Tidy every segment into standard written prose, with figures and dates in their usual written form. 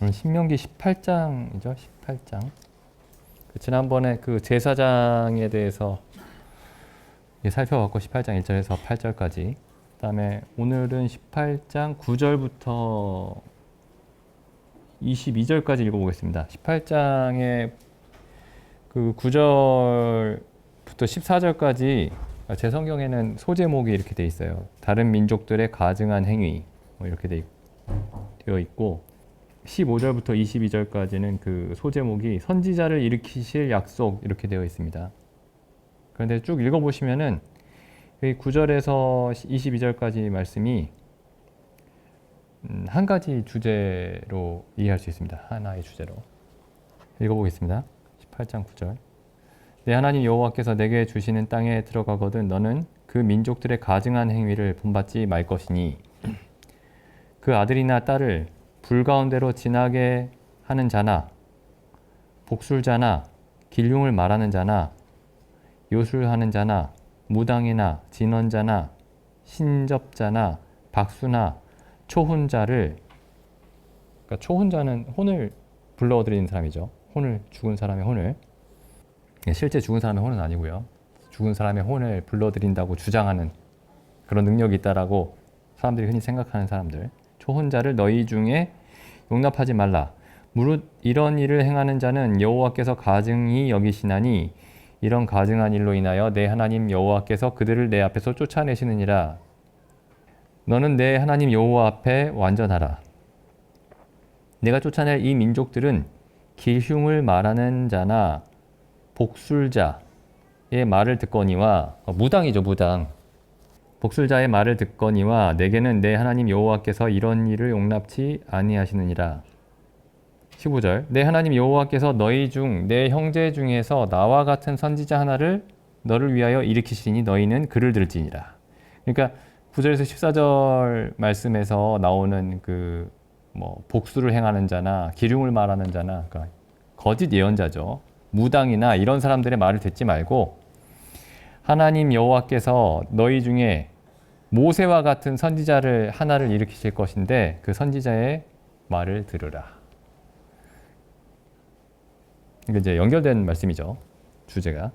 오늘 신명기 18장이죠. 18장. 지난번에 그 제사장에 대해서 살펴봤고 18장 1절에서 8절까지. 그다음에 오늘은 18장 9절부터 22절까지 읽어보겠습니다. 18장의 그 9절부터 14절까지 제 성경에는 소제목이 이렇게 돼 있어요. 다른 민족들의 가증한 행위 이렇게 되어 있고 15절부터 22절까지는 그 소제목이 선지자를 일으키실 약속 이렇게 되어 있습니다. 그런데 쭉 읽어보시면은 9절에서 22절까지 말씀이 한 가지 주제로 이해할 수 있습니다. 하나의 주제로. 읽어보겠습니다. 18장 9절. 내 하나님 여호와께서 내게 주시는 땅에 들어가거든 너는 그 민족들의 가증한 행위를 본받지 말 것이니 그 아들이나 딸을 불 가운데로 지나게 하는 자나 복술자나 길흉을 말하는 자나 요술하는 자나 무당이나 진언자나 신접자나 박수나 초혼자를, 그러니까 초혼자는 혼을 불러들이는 사람이죠. 혼을, 죽은 사람의 혼을, 실제 죽은 사람의 혼은 아니고요. 죽은 사람의 혼을 불러들인다고 주장하는 그런 능력이 있다라고 사람들이 흔히 생각하는 사람들. 초혼자를 너희 중에 용납하지 말라. 무릇 이런 일을 행하는 자는 여호와께서 가증히 여기시나니 이런 가증한 일로 인하여 내 하나님 여호와께서 그들을 내 앞에서 쫓아내시느니라. 너는 내 하나님 여호와 앞에 완전하라. 내가 쫓아낼 이 민족들은 길흉을 말하는 자나 복술자의 말을 듣거니와, 무당이죠, 무당. 복술자의 말을 듣거니와 내게는 내 하나님 여호와께서 이런 일을 용납치 아니하시느니라. 15절. 내 하나님 여호와께서 너희 중 내 형제 중에서 나와 같은 선지자 하나를 너를 위하여 일으키시니 너희는 그를 들을지니라. 그러니까 9절에서 14절 말씀에서 나오는 그 복수를 행하는 자나 기륭을 말하는 자나, 그러니까 거짓 예언자죠. 무당이나 이런 사람들의 말을 듣지 말고 하나님 여호와께서 너희 중에 모세와 같은 선지자를 하나를 일으키실 것인데 그 선지자의 말을 들으라. 이게 이제 연결된 말씀이죠. 주제가.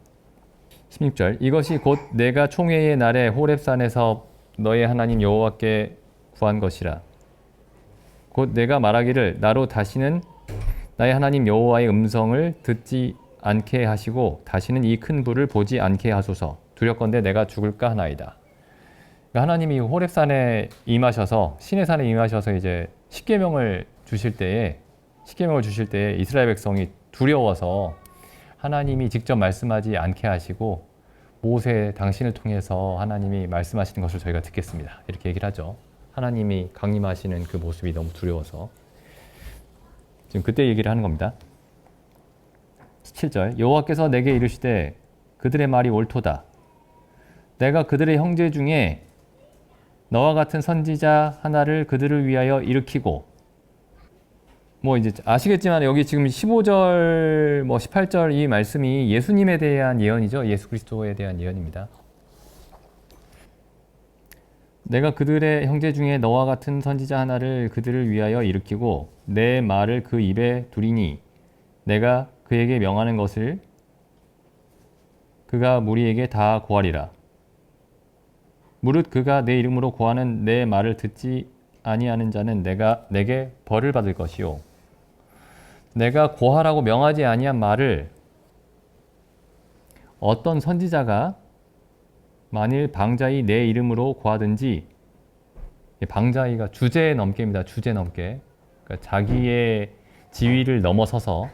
16절. 이것이 곧 내가 총회의 날에 호렙산에서 너의 하나님 여호와께 구한 것이라. 곧 내가 말하기를 나로 다시는 나의 하나님 여호와의 음성을 듣지 않게 하시고 다시는 이 큰 불을 보지 않게 하소서. 두렵건대 내가 죽을까 하나이다. 그러니까 하나님이 호렙산에 임하셔서, 시내산에 임하셔서 이제 십계명을 주실 때에 이스라엘 백성이 두려워서 하나님이 직접 말씀하지 않게 하시고 모세 당신을 통해서 하나님이 말씀하시는 것을 저희가 듣겠습니다. 이렇게 얘기를 하죠. 하나님이 강림하시는 그 모습이 너무 두려워서. 지금 그때 얘기를 하는 겁니다. 17절. 여호와께서 내게 이르시되 그들의 말이 옳도다. 내가 그들의 형제 중에 너와 같은 선지자 하나를 그들을 위하여 일으키고, 이제 아시겠지만 여기 지금 15절, 18절 이 말씀이 예수님에 대한 예언이죠. 예수 그리스도에 대한 예언입니다. 내가 그들의 형제 중에 너와 같은 선지자 하나를 그들을 위하여 일으키고 내 말을 그 입에 두리니 내가 그에게 명하는 것을 그가 무리에게 다 고하리라. 무릇 그가 내 이름으로 고하는 내 말을 듣지 아니하는 자는 내게 벌을 받을 것이요. 내가 고하라고 명하지 아니한 말을 어떤 선지자가 만일 방자히 내 이름으로 고하든지, 방자히가 주제 넘게입니다. 주제 넘게. 그러니까 자기의 지위를 넘어서서,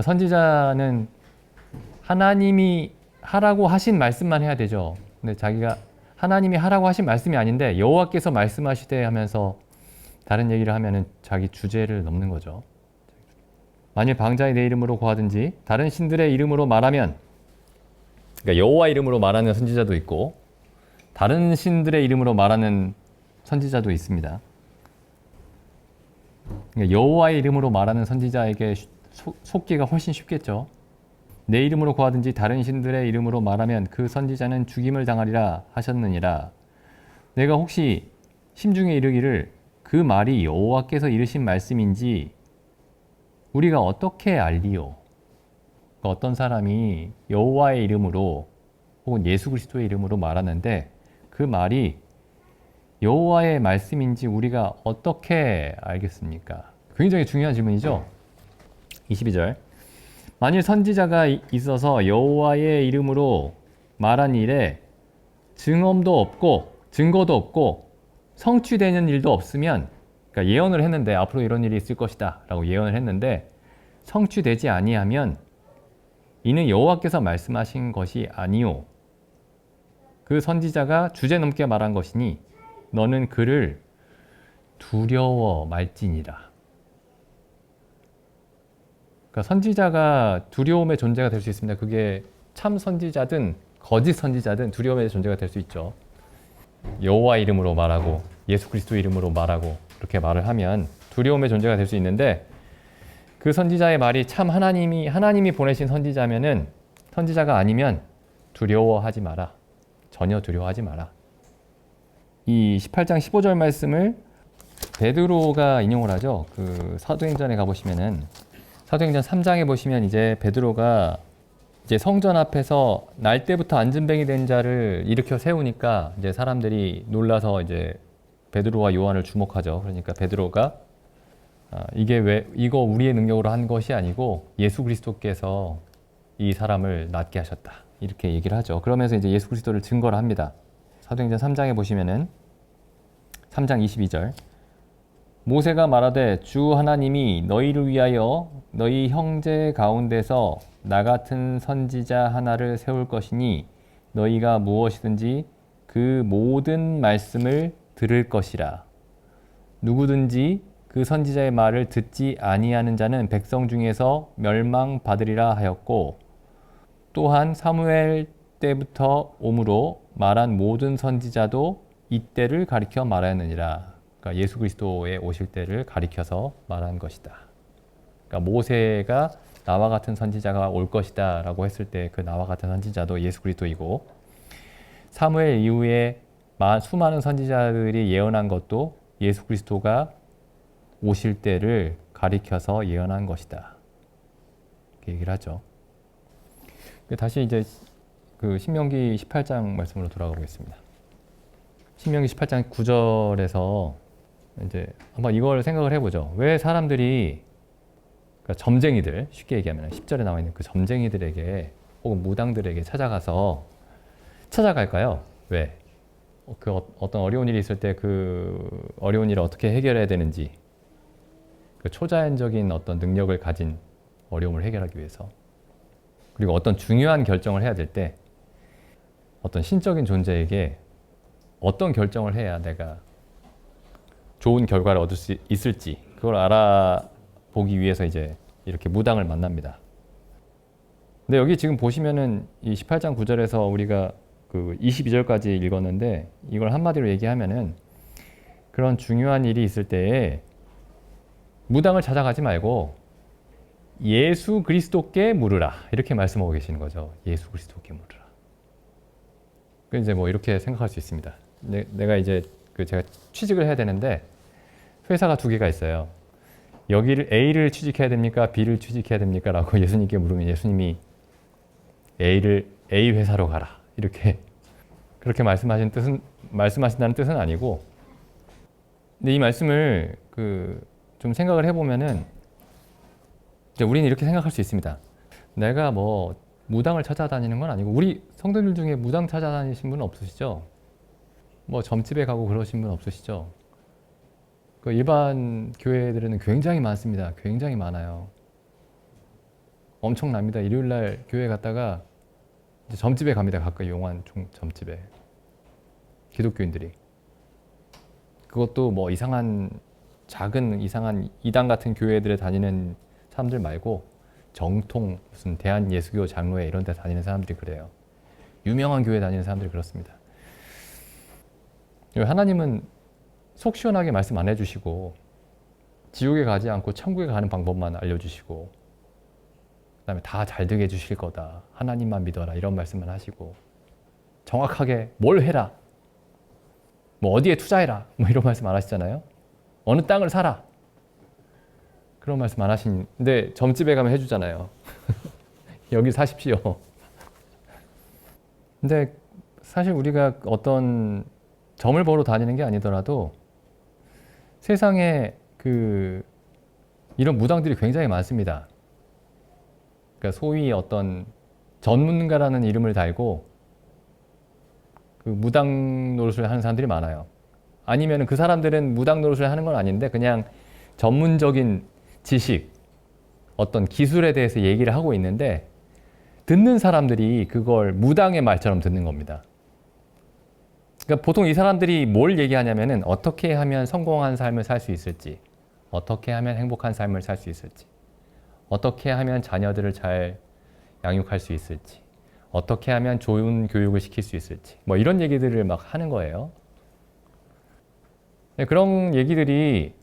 선지자는 하나님이 하라고 하신 말씀만 해야 되죠. 근데 자기가 하나님이 하라고 하신 말씀이 아닌데 여호와께서 말씀하시되 하면서 다른 얘기를 하면은 자기 주제를 넘는 거죠. 만일 방자히 내 이름으로 고하든지 다른 신들의 이름으로 말하면, 그러니까 여호와 이름으로 말하는 선지자도 있고 다른 신들의 이름으로 말하는 선지자도 있습니다. 그러니까 여호와의 이름으로 말하는 선지자에게 속기가 훨씬 쉽겠죠. 내 이름으로 고하든지 다른 신들의 이름으로 말하면 그 선지자는 죽임을 당하리라 하셨느니라. 내가 혹시 심중에 이르기를 그 말이 여호와께서 이르신 말씀인지 우리가 어떻게 알리요? 그러니까 어떤 사람이 여호와의 이름으로 혹은 예수 그리스도의 이름으로 말하는데 그 말이 여호와의 말씀인지 우리가 어떻게 알겠습니까? 굉장히 중요한 질문이죠. 22절. 만일 선지자가 있어서 여호와의 이름으로 말한 일에 증언도 없고 증거도 없고 성취되는 일도 없으면, 그러니까 예언을 했는데 앞으로 이런 일이 있을 것이다 라고 예언을 했는데 성취되지 아니하면 이는 여호와께서 말씀하신 것이 아니요 그 선지자가 주제넘게 말한 것이니 너는 그를 두려워 말지니라. 그러니까 선지자가 두려움의 존재가 될 수 있습니다. 그게 참 선지자든 거짓 선지자든 두려움의 존재가 될 수 있죠. 여호와 이름으로 말하고 예수 그리스도 이름으로 말하고 그렇게 말을 하면 두려움의 존재가 될 수 있는데, 그 선지자의 말이 참 하나님이 보내신 선지자면은, 선지자가 아니면 두려워하지 마라. 전혀 두려워하지 마라. 이 18장 15절 말씀을 베드로가 인용을 하죠. 그 사도행전에 가보시면은, 사도행전 3장에 보시면 이제 베드로가 이제 성전 앞에서 날 때부터 안진뱅이 된 자를 일으켜 세우니까 이제 사람들이 놀라서 이제 베드로와 요한을 주목하죠. 그러니까 베드로가 이게 왜 이거 우리의 능력으로 한 것이 아니고 예수 그리스도께서 이 사람을 낫게 하셨다. 이렇게 얘기를 하죠. 그러면서 이제 예수 그리스도를 증거를 합니다. 사도행전 3장에 보시면은 3장 22절. 모세가 말하되 주 하나님이 너희를 위하여 너희 형제 가운데서 나 같은 선지자 하나를 세울 것이니 너희가 무엇이든지 그 모든 말씀을 들을 것이라. 누구든지 그 선지자의 말을 듣지 아니하는 자는 백성 중에서 멸망받으리라 하였고, 또한 사무엘 때부터 오므로 말한 모든 선지자도 이때를 가리켜 말하였느니라. 그러니까 예수 그리스도의 오실 때를 가리켜서 말한 것이다. 그러니까 모세가 나와 같은 선지자가 올 것이다 라고 했을 때 그 나와 같은 선지자도 예수 그리스도이고, 사무엘 이후에 수많은 선지자들이 예언한 것도 예수 그리스도가 오실 때를 가리켜서 예언한 것이다. 이렇게 얘기를 하죠. 다시 이제 그 신명기 18장 말씀으로 돌아가 보겠습니다. 신명기 18장 9절에서 이제 한번 이걸 생각을 해보죠. 왜 사람들이, 그러니까 점쟁이들, 쉽게 얘기하면 10절에 나와 있는 그 점쟁이들에게 혹은 무당들에게 찾아갈까요? 왜? 그 어떤 어려운 일이 있을 때 그 어려운 일을 어떻게 해결해야 되는지, 그 초자연적인 어떤 능력을 가진 어려움을 해결하기 위해서, 그리고 어떤 중요한 결정을 해야 될 때 어떤 신적인 존재에게 어떤 결정을 해야 내가 좋은 결과를 얻을 수 있을지 그걸 알아보기 위해서 이제 이렇게 무당을 만납니다. 근데 여기 지금 보시면은 이 18장 9절에서 우리가 그 22절까지 읽었는데, 이걸 한마디로 얘기하면은 그런 중요한 일이 있을 때에 무당을 찾아가지 말고 예수 그리스도께 물으라, 이렇게 말씀하고 계시는 거죠. 예수 그리스도께 물으라. 그 이제 뭐 이렇게 생각할 수 있습니다. 내가 이제 제가 취직을 해야 되는데 회사가 두 개가 있어요. 여기를 A를 취직해야 됩니까? B를 취직해야 됩니까? 라고 예수님께 물으면 예수님이 A 회사로 가라, 이렇게 그렇게 말씀하신다는 뜻은 아니고, 근데 이 말씀을 좀 생각을 해보면은 이제 우리는 이렇게 생각할 수 있습니다. 내가 뭐 무당을 찾아다니는 건 아니고, 우리 성도들 중에 무당 찾아다니신 분 없으시죠? 뭐 점집에 가고 그러신 분 없으시죠? 그 일반 교회들은 굉장히 많습니다. 굉장히 많아요. 엄청납니다. 일요일날 교회 갔다가 이제 점집에 갑니다. 가까이 용환 점집에. 기독교인들이. 그것도 뭐 작은 이상한 이단 같은 교회들에 다니는 사람들 말고 정통 무슨 대한예수교 장로회 이런 데 다니는 사람들이 그래요. 유명한 교회 다니는 사람들이 그렇습니다. 하나님은 속 시원하게 말씀 안 해주시고, 지옥에 가지 않고 천국에 가는 방법만 알려주시고, 그 다음에 다 잘 되게 해주실 거다, 하나님만 믿어라, 이런 말씀만 하시고, 정확하게 뭘 해라, 뭐 어디에 투자해라, 뭐 이런 말씀 안 하시잖아요. 어느 땅을 사라. 그런 말씀 안 하시는데 점집에 가면 해주잖아요. 여기 사십시오. 근데 사실 우리가 어떤 점을 보러 다니는 게 아니더라도 세상에 이런 무당들이 굉장히 많습니다. 그러니까 소위 어떤 전문가라는 이름을 달고 그 무당 노릇을 하는 사람들이 많아요. 아니면 그 사람들은 무당 노릇을 하는 건 아닌데 그냥 전문적인 지식, 어떤 기술에 대해서 얘기를 하고 있는데 듣는 사람들이 그걸 무당의 말처럼 듣는 겁니다. 그러니까 보통 이 사람들이 뭘 얘기하냐면은 어떻게 하면 성공한 삶을 살 수 있을지, 어떻게 하면 행복한 삶을 살 수 있을지, 어떻게 하면 자녀들을 잘 양육할 수 있을지, 어떻게 하면 좋은 교육을 시킬 수 있을지, 뭐 이런 얘기들을 막 하는 거예요. 그런 얘기들이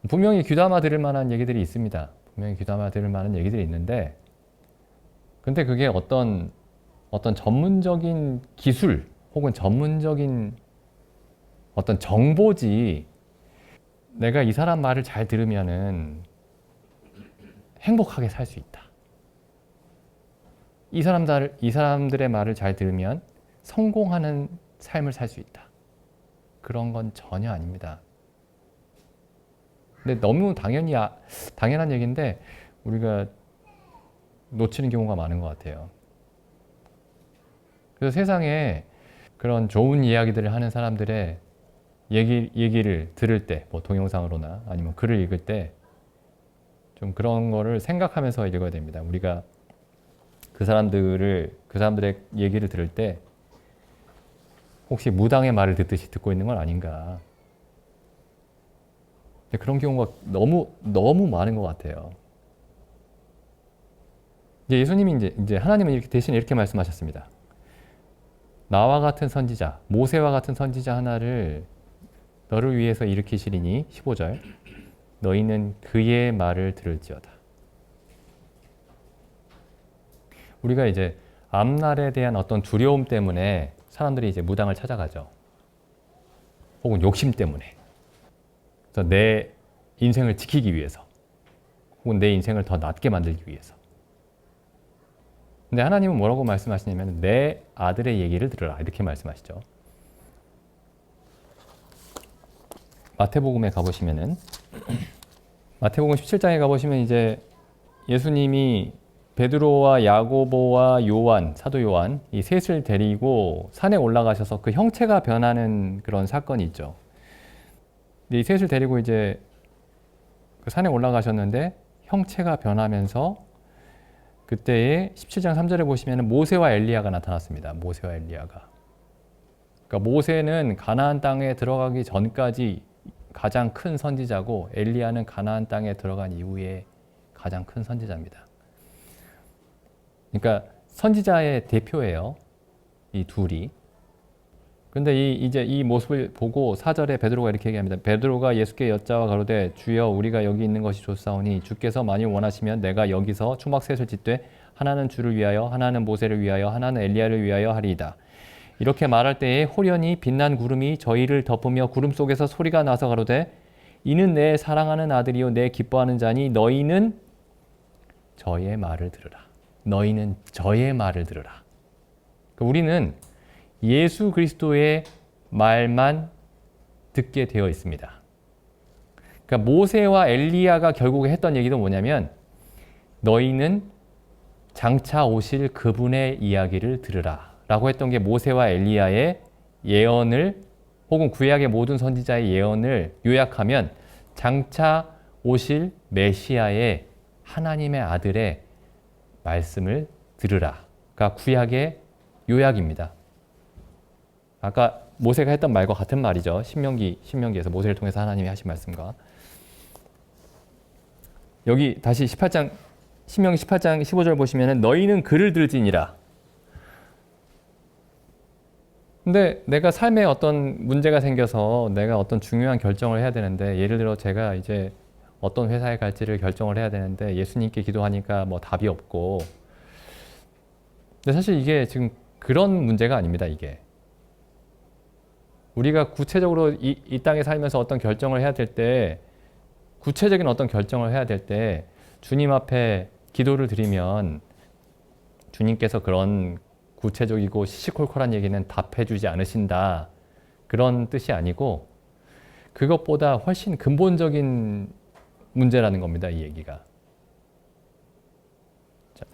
분명히 귀담아 들을 만한 얘기들이 있습니다. 분명히 귀담아 들을 만한 얘기들이 있는데, 근데 그게 어떤 전문적인 기술 혹은 전문적인 어떤 정보지, 내가 이 사람 말을 잘 들으면은 행복하게 살 수 있다. 이 사람들의 말을 잘 들으면 성공하는 삶을 살 수 있다. 그런 건 전혀 아닙니다. 근데 너무 당연한 얘기인데 우리가 놓치는 경우가 많은 것 같아요. 그래서 세상에 그런 좋은 이야기들을 하는 사람들의 얘기를 들을 때, 뭐 동영상으로나 아니면 글을 읽을 때 좀 그런 거를 생각하면서 읽어야 됩니다. 우리가 그 사람들의 얘기를 들을 때 혹시 무당의 말을 듣듯이 듣고 있는 건 아닌가. 그런 경우가 너무 많은 것 같아요. 이제 예수님이 이제 하나님은 대신 이렇게 말씀하셨습니다. 나와 같은 선지자, 모세와 같은 선지자 하나를 너를 위해서 일으키시리니 15절 너희는 그의 말을 들을지어다. 우리가 이제 앞날에 대한 어떤 두려움 때문에 사람들이 이제 무당을 찾아가죠. 혹은 욕심 때문에. 그래서 내 인생을 지키기 위해서. 혹은 내 인생을 더 낫게 만들기 위해서. 근데 하나님은 뭐라고 말씀하시냐면 내 아들의 얘기를 들으라. 이렇게 말씀하시죠. 마태복음에 가보시면은 마태복음 17장에 가보시면 이제 예수님이 베드로와 야고보와 요한, 사도 요한 이 셋을 데리고 산에 올라가셔서 그 형체가 변하는 그런 사건이 있죠. 근데 이 셋을 데리고 이제 그 산에 올라가셨는데 형체가 변하면서 그때에 17장 3절에 보시면 모세와 엘리야가 나타났습니다. 모세와 엘리야가. 그러니까 모세는 가나안 땅에 들어가기 전까지 가장 큰 선지자고 엘리야는 가나안 땅에 들어간 이후에 가장 큰 선지자입니다. 그러니까 선지자의 대표예요. 이 둘이. 근데 이제 이 모습을 보고 4절에 베드로가 이렇게 얘기합니다. 베드로가 예수께 여짜와 가로되 주여 우리가 여기 있는 것이 좋사오니 주께서 만일 원하시면 내가 여기서 초막셋을 짓되 하나는 주를 위하여 하나는 모세를 위하여 하나는 엘리야를 위하여 하리이다. 이렇게 말할 때에 호련히 빛난 구름이 저희를 덮으며 구름 속에서 소리가 나서 가로되 이는 내 사랑하는 아들이요 내 기뻐하는 자니 너희는 저의 말을 들으라. 너희는 저의 말을 들으라. 그러니까 우리는 예수 그리스도의 말만 듣게 되어 있습니다. 그러니까 모세와 엘리야가 결국에 했던 얘기도 뭐냐면 너희는 장차 오실 그분의 이야기를 들으라 라고 했던 게 모세와 엘리야의 예언을 혹은 구약의 모든 선지자의 예언을 요약하면 장차 오실 메시아의 하나님의 아들의 말씀을 들으라가 구약의 요약입니다. 아까 모세가 했던 말과 같은 말이죠. 신명기에서 모세를 통해서 하나님이 하신 말씀과 여기 다시 신명기 18장 15절 보시면 너희는 그를 들지니라. 근데 내가 삶에 어떤 문제가 생겨서 내가 어떤 중요한 결정을 해야 되는데 예를 들어 제가 이제 어떤 회사에 갈지를 결정을 해야 되는데 예수님께 기도하니까 뭐 답이 없고 근데 사실 이게 지금 그런 문제가 아닙니다. 이게 우리가 구체적으로 이 땅에 살면서 어떤 결정을 해야 될 때 구체적인 어떤 결정을 해야 될 때 주님 앞에 기도를 드리면 주님께서 그런 구체적이고 시시콜콜한 얘기는 답해주지 않으신다. 그런 뜻이 아니고 그것보다 훨씬 근본적인 문제라는 겁니다. 이 얘기가. 자,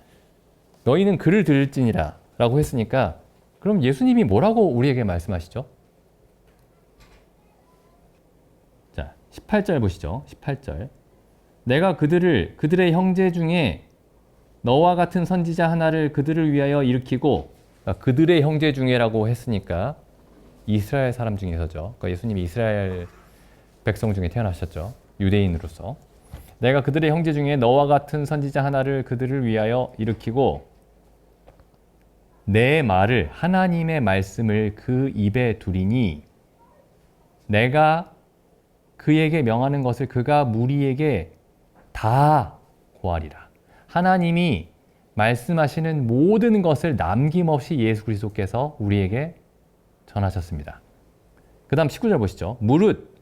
너희는 그를 들을지니라 라고 했으니까 그럼 예수님이 뭐라고 우리에게 말씀하시죠? 자, 18절 보시죠. 18절. 내가 그들의 형제 중에 너와 같은 선지자 하나를 그들을 위하여 일으키고, 그러니까 그들의 형제 중에라고 했으니까 이스라엘 사람 중에서죠. 그러니까 예수님이 이스라엘 백성 중에 태어나셨죠. 유대인으로서. 내가 그들의 형제 중에 너와 같은 선지자 하나를 그들을 위하여 일으키고 내 말을 하나님의 말씀을 그 입에 두리니 내가 그에게 명하는 것을 그가 무리에게 다 고하리라. 하나님이 말씀하시는 모든 것을 남김없이 예수 그리스도께서 우리에게 전하셨습니다. 그 다음 19절 보시죠. 무릇,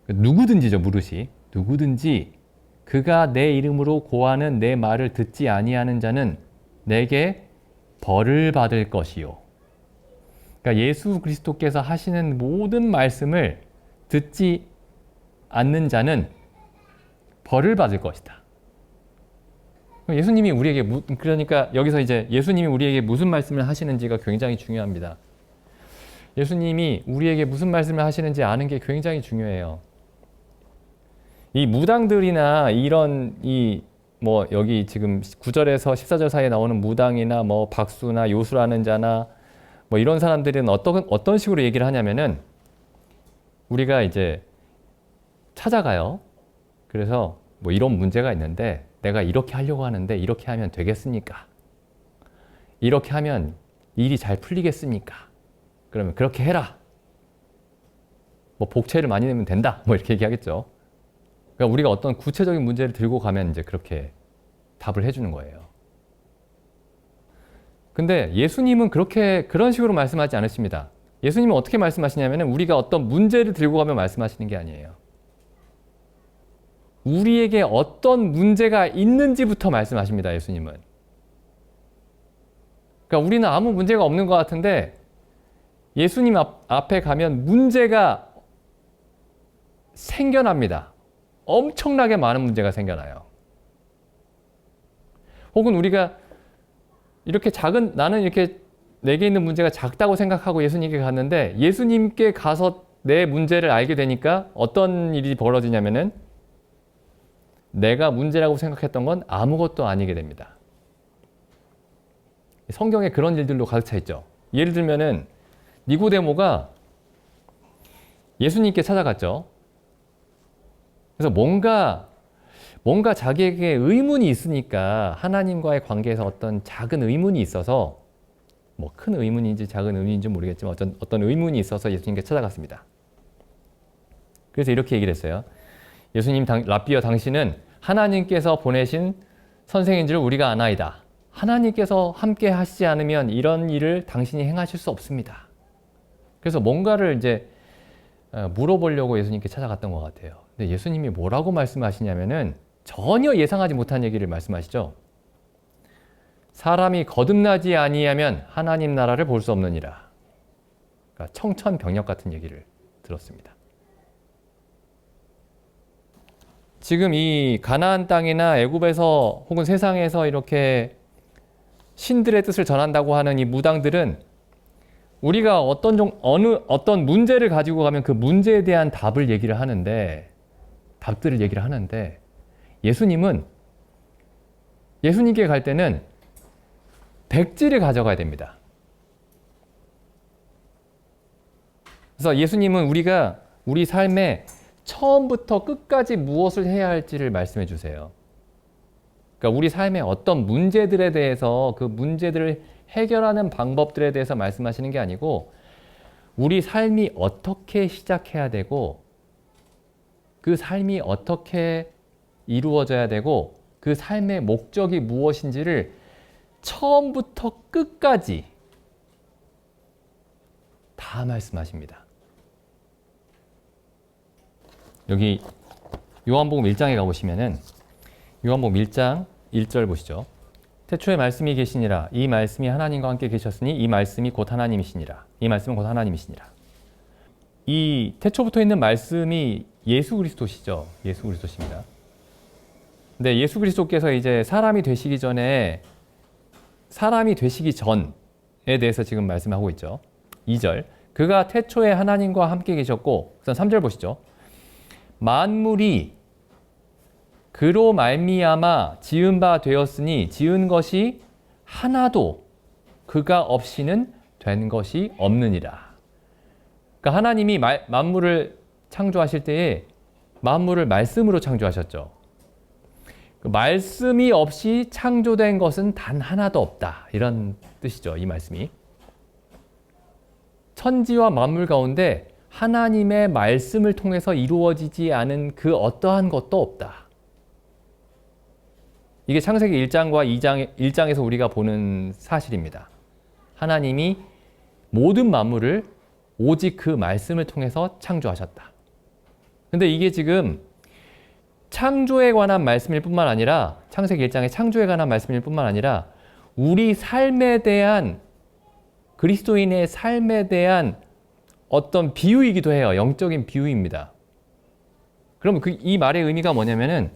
누구든지죠. 무릇이. 누구든지 그가 내 이름으로 고하는 내 말을 듣지 아니하는 자는 내게 벌을 받을 것이요. 그러니까 예수 그리스도께서 하시는 모든 말씀을 듣지 않는 자는 벌을 받을 것이다. 예수님이 우리에게 그러니까 여기서 이제 예수님이 우리에게 무슨 말씀을 하시는지가 굉장히 중요합니다. 예수님이 우리에게 무슨 말씀을 하시는지 아는 게 굉장히 중요해요. 이 무당들이나 이런 뭐 여기 지금 9절에서 14절 사이에 나오는 무당이나 뭐 박수나 요술하는 자나 뭐 이런 사람들은 어떤 식으로 얘기를 하냐면은 우리가 이제 찾아가요. 그래서 뭐 이런 문제가 있는데 내가 이렇게 하려고 하는데 이렇게 하면 되겠습니까? 이렇게 하면 일이 잘 풀리겠습니까? 그러면 그렇게 해라. 뭐 복채를 많이 내면 된다. 뭐 이렇게 얘기하겠죠. 그러니까 우리가 어떤 구체적인 문제를 들고 가면 이제 그렇게 답을 해주는 거예요. 근데 예수님은 그런 식으로 말씀하지 않으십니다. 예수님은 어떻게 말씀하시냐면 우리가 어떤 문제를 들고 가면 말씀하시는 게 아니에요. 우리에게 어떤 문제가 있는지부터 말씀하십니다. 예수님은. 그러니까 우리는 아무 문제가 없는 것 같은데 예수님 앞에 가면 문제가 생겨납니다. 엄청나게 많은 문제가 생겨나요. 혹은 우리가 이렇게 나는 이렇게 내게 있는 문제가 작다고 생각하고 예수님께 갔는데 예수님께 가서 내 문제를 알게 되니까 어떤 일이 벌어지냐면은 내가 문제라고 생각했던 건 아무것도 아니게 됩니다. 성경에 그런 일들로 가득 차 있죠. 예를 들면은 니고데모가 예수님께 찾아갔죠. 그래서 뭔가 자기에게 의문이 있으니까 하나님과의 관계에서 어떤 작은 의문이 있어서 뭐 큰 의문인지 작은 의문인지 모르겠지만 어떤 의문이 있어서 예수님께 찾아갔습니다. 그래서 이렇게 얘기를 했어요. 예수님 랍비여 당신은 하나님께서 보내신 선생인 줄 우리가 아나이다. 하나님께서 함께 하시지 않으면 이런 일을 당신이 행하실 수 없습니다. 그래서 뭔가를 이제 물어보려고 예수님께 찾아갔던 것 같아요. 근데 예수님이 뭐라고 말씀하시냐면은 전혀 예상하지 못한 얘기를 말씀하시죠. 사람이 거듭나지 아니하면 하나님 나라를 볼 수 없느니라. 그러니까 청천벽력 같은 얘기를 들었습니다. 지금 이 가나안 땅이나 애굽에서 혹은 세상에서 이렇게 신들의 뜻을 전한다고 하는 이 무당들은 우리가 어떤 문제를 가지고 가면 그 문제에 대한 답들을 얘기를 하는데 예수님께 갈 때는 백지를 가져가야 됩니다. 그래서 예수님은 우리가 우리 삶에 처음부터 끝까지 무엇을 해야 할지를 말씀해 주세요. 그러니까 우리 삶의 어떤 문제들에 대해서 그 문제들을 해결하는 방법들에 대해서 말씀하시는 게 아니고 우리 삶이 어떻게 시작해야 되고 그 삶이 어떻게 이루어져야 되고 그 삶의 목적이 무엇인지를 처음부터 끝까지 다 말씀하십니다. 여기 요한복음 1장에 가보시면은 요한복음 1장 1절 보시죠. 태초에 말씀이 계시니라. 이 말씀이 하나님과 함께 계셨으니 이 말씀이 곧 하나님이시니라. 이 말씀은 곧 하나님이시니라. 이 태초부터 있는 말씀이 예수 그리스도시죠. 예수 그리스도십니다. 근데 예수 그리스도께서 이제 사람이 되시기 전에 사람이 되시기 전에 대해서 지금 말씀하고 있죠. 2절. 그가 태초에 하나님과 함께 계셨고, 우선 3절 보시죠. 만물이 그로 말미암아 지은 바 되었으니 지은 것이 하나도 그가 없이는 된 것이 없느니라. 그러니까 하나님이 만물을 창조하실 때에 만물을 말씀으로 창조하셨죠. 그 말씀이 없이 창조된 것은 단 하나도 없다. 이런 뜻이죠. 이 말씀이. 천지와 만물 가운데 하나님의 말씀을 통해서 이루어지지 않은 그 어떠한 것도 없다. 이게 창세기 1장과 1장에서 우리가 보는 사실입니다. 하나님이 모든 만물을 오직 그 말씀을 통해서 창조하셨다. 근데 이게 지금 창조에 관한 말씀일 뿐만 아니라 창세기 1장의 창조에 관한 말씀일 뿐만 아니라 우리 삶에 대한 그리스도인의 삶에 대한 어떤 비유이기도 해요. 영적인 비유입니다. 그럼 이 말의 의미가 뭐냐면은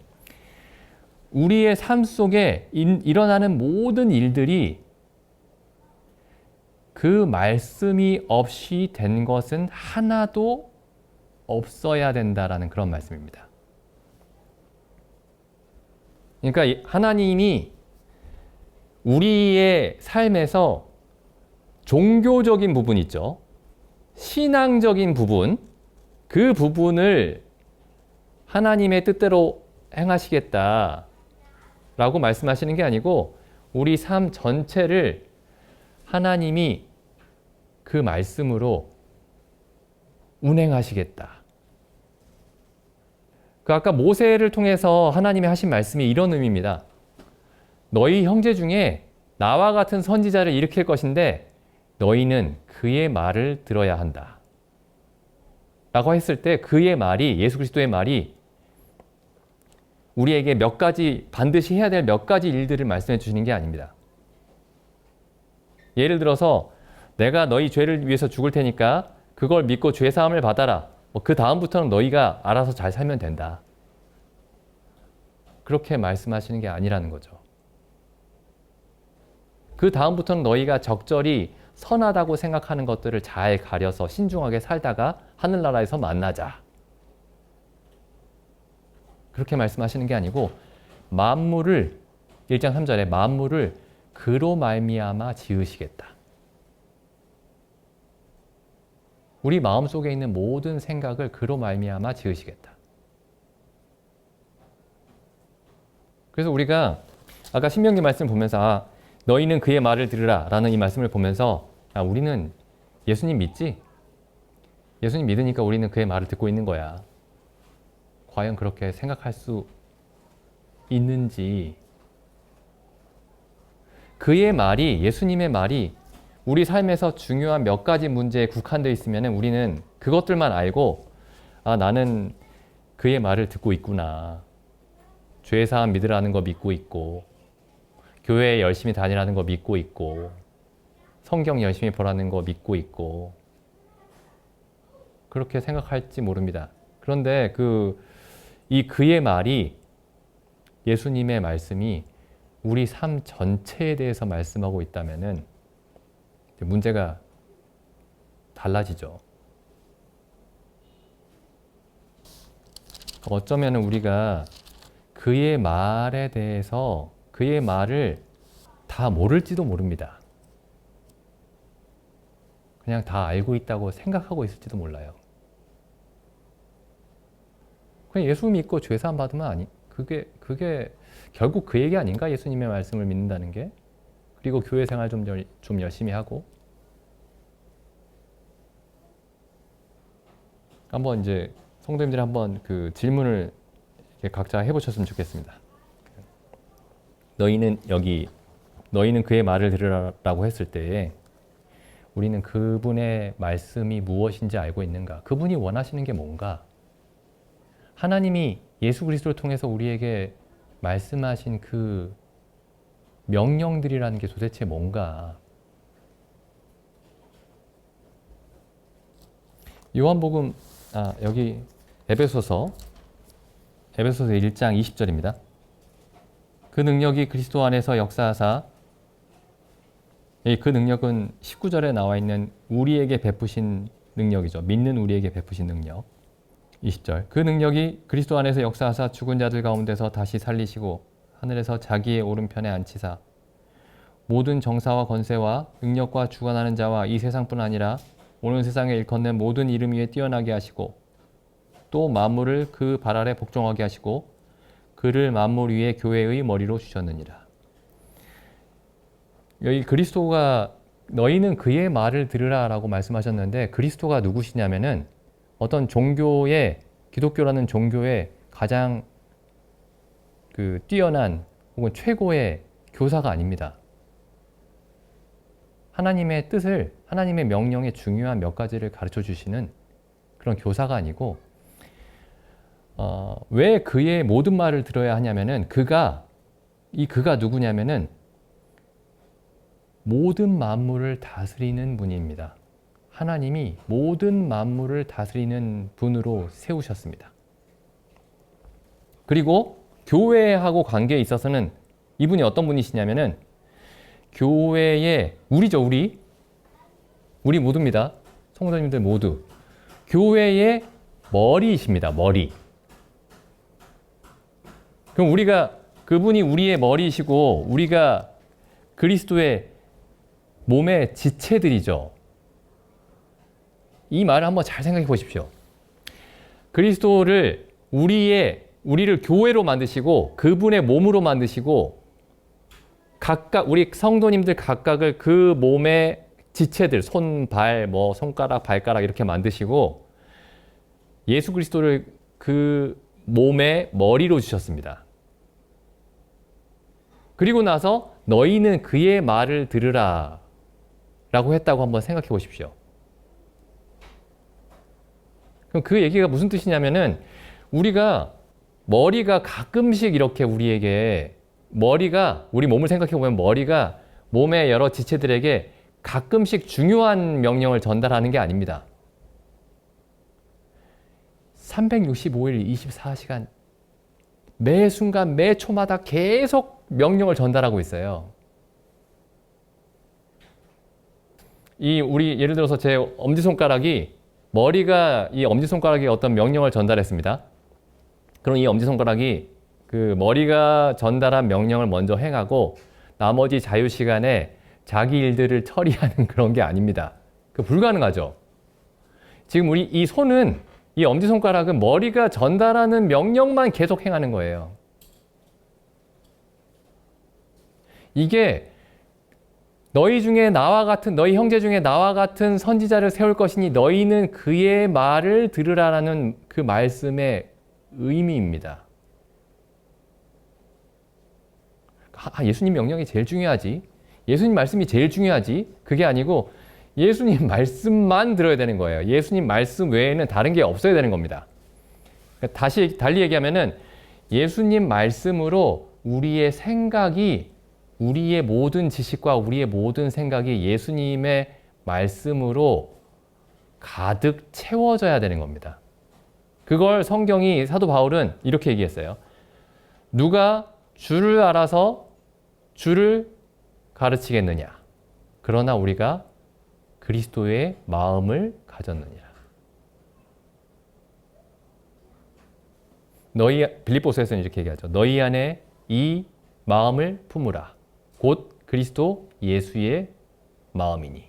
우리의 삶 속에 일어나는 모든 일들이 그 말씀이 없이 된 것은 하나도 없어야 된다라는 그런 말씀입니다. 그러니까 하나님이 우리의 삶에서 종교적인 부분 있죠. 신앙적인 부분, 그 부분을 하나님의 뜻대로 행하시겠다라고 말씀하시는 게 아니고 우리 삶 전체를 하나님이 그 말씀으로 운행하시겠다. 그 아까 모세를 통해서 하나님이 하신 말씀이 이런 의미입니다. 너희 형제 중에 나와 같은 선지자를 일으킬 것인데 너희는 그의 말을 들어야 한다. 라고 했을 때 그의 말이, 예수 그리스도의 말이 우리에게 몇 가지, 반드시 해야 될 몇 가지 일들을 말씀해 주시는 게 아닙니다. 예를 들어서 내가 너희 죄를 위해서 죽을 테니까 그걸 믿고 죄 사함을 받아라. 그 다음부터는 너희가 알아서 잘 살면 된다. 그렇게 말씀하시는 게 아니라는 거죠. 그 다음부터는 너희가 적절히 선하다고 생각하는 것들을 잘 가려서 신중하게 살다가 하늘나라에서 만나자. 그렇게 말씀하시는 게 아니고 만물을 1장 3절에 만물을 그로 말미암아 지으시겠다. 우리 마음속에 있는 모든 생각을 그로 말미암아 지으시겠다. 그래서 우리가 아까 신명기 말씀 보면서 너희는 그의 말을 들으라 라는 이 말씀을 보면서 우리는 예수님 믿지? 예수님 믿으니까 우리는 그의 말을 듣고 있는 거야. 과연 그렇게 생각할 수 있는지. 그의 말이, 예수님의 말이 우리 삶에서 중요한 몇 가지 문제에 국한되어 있으면 우리는 그것들만 알고 나는 그의 말을 듣고 있구나. 죄사함 믿으라는 거 믿고 있고 교회에 열심히 다니라는 거 믿고 있고 성경 열심히 보라는 거 믿고 있고 그렇게 생각할지 모릅니다. 그런데 그의 말이 예수님의 말씀이 우리 삶 전체에 대해서 말씀하고 있다면은 문제가 달라지죠. 어쩌면 우리가 그의 말에 대해서 그의 말을 다 모를지도 모릅니다. 그냥 다 알고 있다고 생각하고 있을지도 몰라요. 그냥 예수 믿고 죄사함 받으면 그게 결국 그 얘기 아닌가? 예수님의 말씀을 믿는다는 게. 그리고 교회 생활 좀 열심히 하고. 한번 이제 성도님들이 한번 그 질문을 각자 해보셨으면 좋겠습니다. 너희는 그의 말을 들으라고 했을 때 우리는 그분의 말씀이 무엇인지 알고 있는가? 그분이 원하시는 게 뭔가? 하나님이 예수 그리스도를 통해서 우리에게 말씀하신 그 명령들이라는 게 도대체 뭔가? 요한복음, 여기 에베소서 1장 20절입니다. 그 능력이 그리스도 안에서 역사하사, 그 능력은 19절에 나와 있는 우리에게 베푸신 능력이죠. 믿는 우리에게 베푸신 능력. 20절. 그 능력이 그리스도 안에서 역사하사 죽은 자들 가운데서 다시 살리시고 하늘에서 자기의 오른편에 앉히사 모든 정사와 권세와 능력과 주관하는 자와 이 세상뿐 아니라 오는 세상에 일컫는 모든 이름 위에 뛰어나게 하시고 또 만물을 그 발 아래 복종하게 하시고 그를 만물 위에 교회의 머리로 주셨느니라. 여기 그리스도가 너희는 그의 말을 들으라 라고 말씀하셨는데, 그리스도가 누구시냐면은 어떤 종교의, 기독교라는 종교의 가장 뛰어난 혹은 최고의 교사가 아닙니다. 하나님의 뜻을, 하나님의 명령의 중요한 몇 가지를 가르쳐 주시는 그런 교사가 아니고, 왜 그의 모든 말을 들어야 하냐면은 그가 누구냐면은 모든 만물을 다스리는 분입니다. 하나님이 모든 만물을 다스리는 분으로 세우셨습니다. 그리고 교회하고 관계에 있어서는 이분이 어떤 분이시냐면은 교회의, 우리죠, 우리 모두입니다. 성도님들 모두 교회의 머리이십니다. 머리. 그럼 그분이 우리의 머리이시고 우리가 그리스도의 몸의 지체들이죠. 이 말을 한번 잘 생각해 보십시오. 그리스도를 우리를 교회로 만드시고 그분의 몸으로 만드시고 각각 우리 성도님들 각각을 그 몸의 지체들, 손, 발, 손가락, 발가락 이렇게 만드시고 예수 그리스도를 그 몸의 머리로 주셨습니다. 그리고 나서 너희는 그의 말을 들으라 라고 했다고 한번 생각해 보십시오. 그럼 그 얘기가 무슨 뜻이냐면은 우리가 머리가 가끔씩 이렇게 우리에게 우리 몸을 생각해 보면 머리가 몸의 여러 지체들에게 가끔씩 중요한 명령을 전달하는 게 아닙니다. 365일 24시간 매 순간 매 초마다 계속 명령을 전달하고 있어요. 예를 들어서 제 엄지손가락이 이 엄지손가락이 어떤 명령을 전달했습니다. 그럼 이 엄지손가락이 그 머리가 전달한 명령을 먼저 행하고 나머지 자유시간에 자기 일들을 처리하는 그런 게 아닙니다. 불가능하죠. 지금 이 엄지손가락은 머리가 전달하는 명령만 계속 행하는 거예요. 이게 너희 형제 중에 나와 같은 선지자를 세울 것이니 너희는 그의 말을 들으라라는 그 말씀의 의미입니다. 예수님 명령이 제일 중요하지. 예수님 말씀이 제일 중요하지. 그게 아니고 예수님 말씀만 들어야 되는 거예요. 예수님 말씀 외에는 다른 게 없어야 되는 겁니다. 달리 얘기하면은 예수님 말씀으로 우리의 모든 지식과 우리의 모든 생각이 예수님의 말씀으로 가득 채워져야 되는 겁니다. 그걸 사도 바울은 이렇게 얘기했어요. 누가 주를 알아서 주를 가르치겠느냐? 그러나 우리가 그리스도의 마음을 가졌느니라. 빌립보서에서는 이렇게 얘기하죠. 너희 안에 이 마음을 품으라. 곧 그리스도 예수의 마음이니.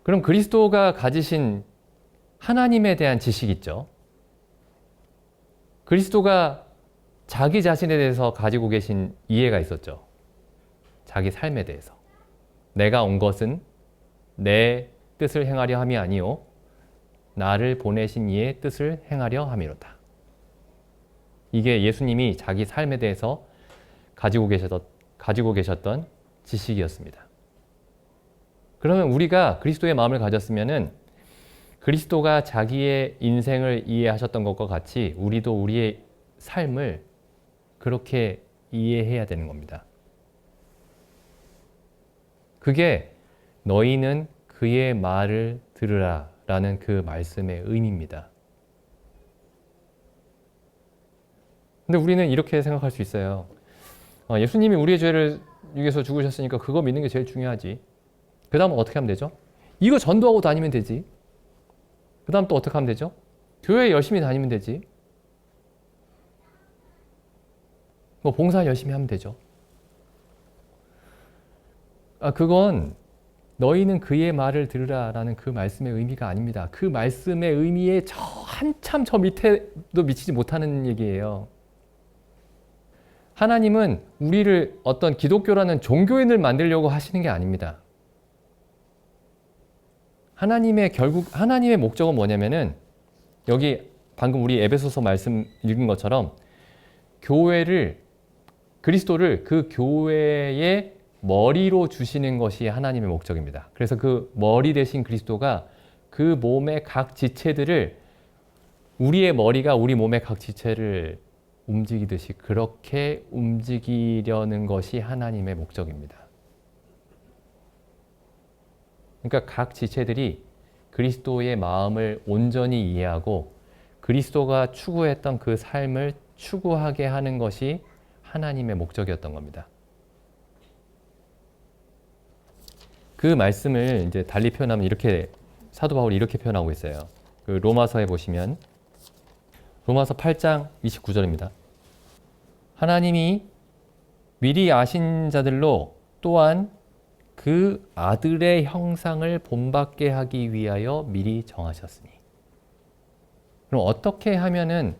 그럼 그리스도가 가지신 하나님에 대한 지식이 있죠. 그리스도가 자기 자신에 대해서 가지고 계신 이해가 있었죠. 자기 삶에 대해서. 내가 온 것은 내 뜻을 행하려 함이 아니요 나를 보내신 이의 뜻을 행하려 함이로다. 이게 예수님이 자기 삶에 대해서 가지고 계셨던 지식이었습니다. 그러면 우리가 그리스도의 마음을 가졌으면은 그리스도가 자기의 인생을 이해하셨던 것과 같이 우리도 우리의 삶을 그렇게 이해해야 되는 겁니다. 그게 너희는 그의 말을 들으라 라는 그 말씀의 의미입니다. 근데 우리는 이렇게 생각할 수 있어요. 예수님이 우리의 죄를 위해서 죽으셨으니까 그거 믿는 게 제일 중요하지. 그 다음은 어떻게 하면 되죠? 이거 전도하고 다니면 되지. 그 다음 또 어떻게 하면 되죠? 교회 열심히 다니면 되지. 뭐 봉사 열심히 하면 되죠. 그건 너희는 그의 말을 들으라 라는 그 말씀의 의미가 아닙니다. 그 말씀의 의미에 한참 저 밑에도 미치지 못하는 얘기예요. 하나님은 우리를 어떤 기독교라는 종교인을 만들려고 하시는 게 아닙니다. 하나님의 목적은 뭐냐면은 여기 방금 우리 에베소서 말씀 읽은 것처럼 그리스도를 그 교회의 머리로 주시는 것이 하나님의 목적입니다. 그래서 그 머리 대신 그리스도가 그 몸의 각 지체들을 우리의 머리가 우리 몸의 각 지체를 움직이듯이 그렇게 움직이려는 것이 하나님의 목적입니다. 그러니까 각 지체들이 그리스도의 마음을 온전히 이해하고 그리스도가 추구했던 그 삶을 추구하게 하는 것이 하나님의 목적이었던 겁니다. 그 말씀을 이제 달리 표현하면 이렇게 사도 바울이 이렇게 표현하고 있어요. 그 로마서에 보시면 로마서 8장 29절입니다. 하나님이 미리 아신 자들로 또한 그 아들의 형상을 본받게 하기 위하여 미리 정하셨으니. 그럼 어떻게 하면은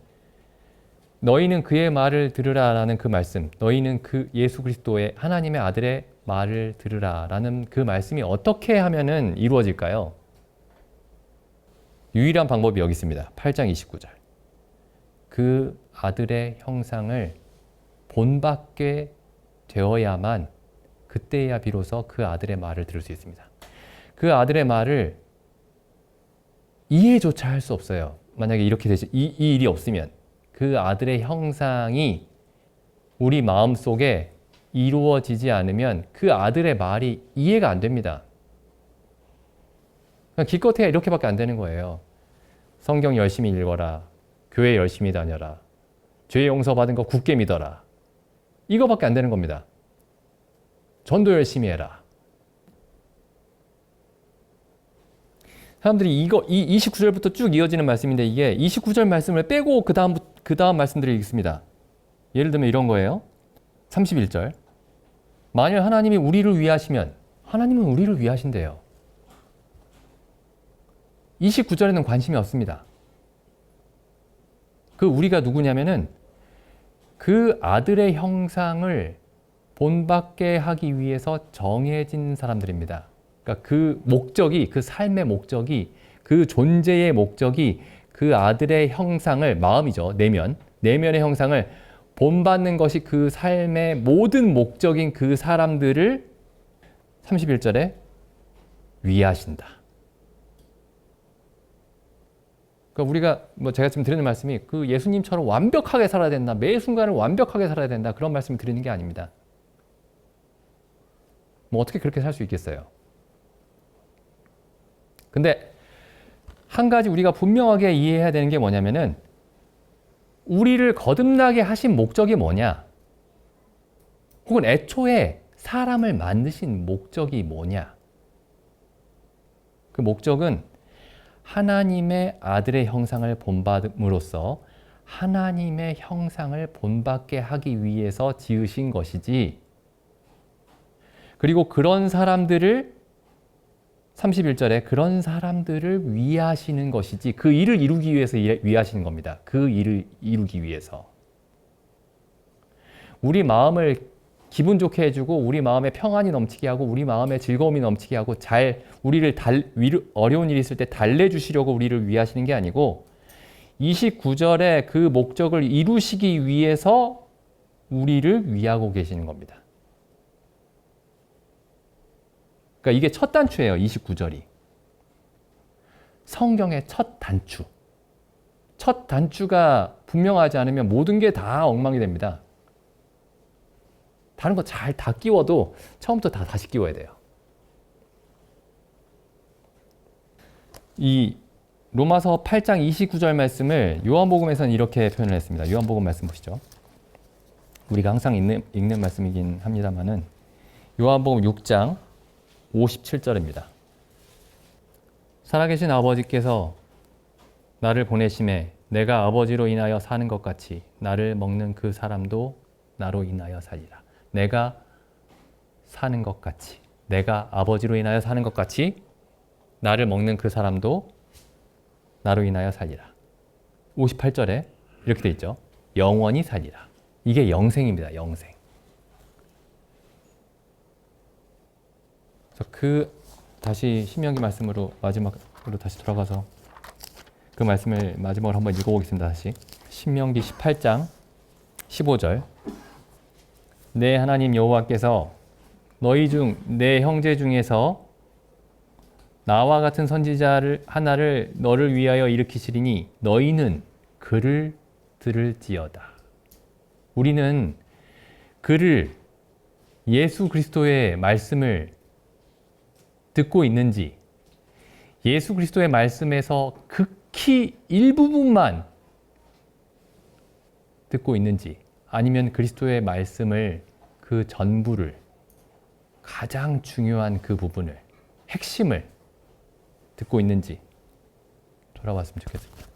너희는 그의 말을 들으라 라는 그 말씀, 너희는 그 예수 그리스도의 하나님의 아들의 말을 들으라 라는 그 말씀이 어떻게 하면은 이루어질까요? 유일한 방법이 여기 있습니다. 8장 29절. 그 아들의 형상을 본받게 되어야만 그때야 비로소 그 아들의 말을 들을 수 있습니다. 그 아들의 말을 이해조차 할 수 없어요. 만약에 이렇게 되지, 이 일이 없으면 그 아들의 형상이 우리 마음속에 이루어지지 않으면 그 아들의 말이 이해가 안 됩니다. 기껏해야 이렇게밖에 안 되는 거예요. 성경 열심히 읽어라. 교회 열심히 다녀라. 죄 용서받은 거 굳게 믿어라. 이거밖에 안 되는 겁니다. 전도 열심히 해라. 사람들이 이 29절부터 쭉 이어지는 말씀인데 이게 29절 말씀을 빼고 그 다음 말씀들을 읽습니다. 예를 들면 이런 거예요. 31절. 만일 하나님이 우리를 위하시면 하나님은 우리를 위하신대요. 29절에는 관심이 없습니다. 그 우리가 누구냐면은 그 아들의 형상을 본받게 하기 위해서 정해진 사람들입니다. 그러니까 그 목적이, 그 삶의 목적이, 그 존재의 목적이 그 아들의 형상을, 마음이죠. 내면의 형상을 본받는 것이 그 삶의 모든 목적인 그 사람들을 31절에 위하신다. 그러니까 우리가 제가 지금 드리는 말씀이 그 예수님처럼 완벽하게 살아야 된다. 매 순간을 완벽하게 살아야 된다. 그런 말씀을 드리는 게 아닙니다. 어떻게 그렇게 살 수 있겠어요? 근데 한 가지 우리가 분명하게 이해해야 되는 게 뭐냐면은 우리를 거듭나게 하신 목적이 뭐냐? 혹은 애초에 사람을 만드신 목적이 뭐냐? 그 목적은 하나님의 아들의 형상을 본받음으로써 하나님의 형상을 본받게 하기 위해서 지으신 것이지, 그리고 그런 사람들을 31절에 그런 사람들을 위하시는 것이지 그 일을 이루기 위해서 위하시는 겁니다. 그 일을 이루기 위해서. 우리 마음을 기분 좋게 해주고 우리 마음에 평안이 넘치게 하고 우리 마음에 즐거움이 넘치게 하고 우리를 어려운 일이 있을 때 달래주시려고 우리를 위하시는 게 아니고 29절에 그 목적을 이루시기 위해서 우리를 위하고 계시는 겁니다. 그러니까 이게 첫 단추예요. 29절이. 성경의 첫 단추. 첫 단추가 분명하지 않으면 모든 게 다 엉망이 됩니다. 다른 거 잘 다 끼워도 처음부터 다시 끼워야 돼요. 이 로마서 8장 29절 말씀을 요한복음에서는 이렇게 표현을 했습니다. 요한복음 말씀 보시죠. 우리가 항상 읽는 말씀이긴 합니다만은 요한복음 6장 57절입니다. 살아계신 아버지께서 나를 보내심에 내가 아버지로 인하여 사는 것 같이 나를 먹는 그 사람도 나로 인하여 살리라. 내가 사는 것 같이, 내가 아버지로 인하여 사는 것 같이 나를 먹는 그 사람도 나로 인하여 살리라. 58절에 이렇게 돼 있죠. 영원히 살리라. 이게 영생입니다. 영생. 그래서 다시 신명기 말씀으로 마지막으로 다시 돌아가서 그 말씀을 마지막으로 한번 읽어보겠습니다. 다시 신명기 18장 15절. 내 하나님 여호와께서 너희 중 내 형제 중에서 나와 같은 선지자를 하나를 너를 위하여 일으키시리니 너희는 그를 들을지어다. 우리는 그를 예수 그리스도의 말씀을 듣고 있는지, 예수 그리스도의 말씀에서 극히 일부분만 듣고 있는지, 아니면 그리스도의 말씀을 그 전부를, 가장 중요한 그 부분을, 핵심을 듣고 있는지 돌아봤으면 좋겠습니다.